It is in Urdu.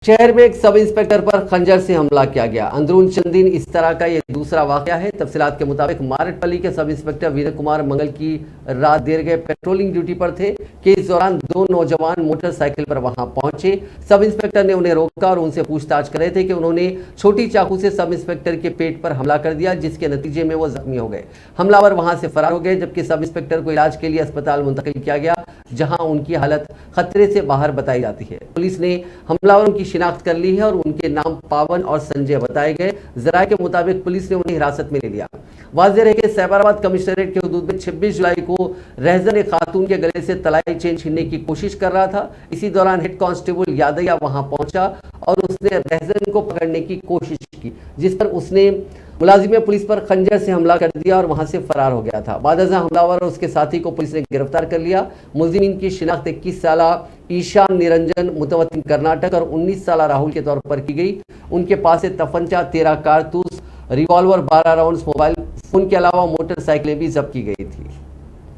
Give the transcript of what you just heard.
شہر میں ایک سب انسپیکٹر پر خنجر سے حملہ کیا گیا۔ اندرون چند دن اس طرح کا یہ دوسرا واقعہ ہے۔ تفصیلات کے مطابق مارٹ پلی کے سب انسپیکٹر وینو کمار منگل کی رات دیر گئے پیٹرولنگ ڈیوٹی پر تھے کہ اس دوران دو نوجوان موٹر سائیکل پر وہاں پہنچے۔ سب انسپیکٹر نے انہیں روکا اور ان سے پوچھ تاچھ کر رہے تھے کہ انہوں نے چھوٹی چاقو سے سب انسپیکٹر کے پیٹ پر حملہ کر دیا، جس کے نتیجے میں وہ زخمی ہو گئے۔ حملہ آور وہاں سے فرار ہو گئے، جبکہ سب انسپیکٹر کو علاج کے لیے اسپتال منتقل کیا گیا، جہاں ان کی حالت خطرے سے باہر بتائی جاتی ہے۔ پولیس نے حملہ آوروں کی شناخت کر لی ہے اور ان کے نام پاون اور سنجے بتائے گئے۔ ذرائع کے مطابق پولیس نے انہیں حراست میں لے لیا۔ واضح ہے کہ سیبرآباد کمشنریٹ کے حدود میں 26 جولائی کو رہزن ایک خاتون کے گلے سے طلائی چین چھیننے کی کوشش کر رہا تھا۔ اسی دوران ہیڈ کانسٹیبل یادیا وہاں پہنچا اور اس نے رہزن کو پکڑنے کی کوشش کی، جس پر اس نے ملازم پولیس پر خنجر سے حملہ کر دیا اور وہاں سے فرار ہو گیا تھا۔ بعد ازاں حملہ آور اور اس کے ساتھی کو پولیس نے گرفتار کر لیا۔ ملزمین کی شناخت 21 سالہ ایشان نرنجن متوطن کرناٹک اور 19 سالہ راہل کے طور پر کی گئی۔ ان کے پاس سے تفنچہ، 13 کارتوس، ریوالور، 12 راؤنڈز، موبائل فون کے علاوہ موٹر سائیکلیں بھی ضبط کی گئی تھی۔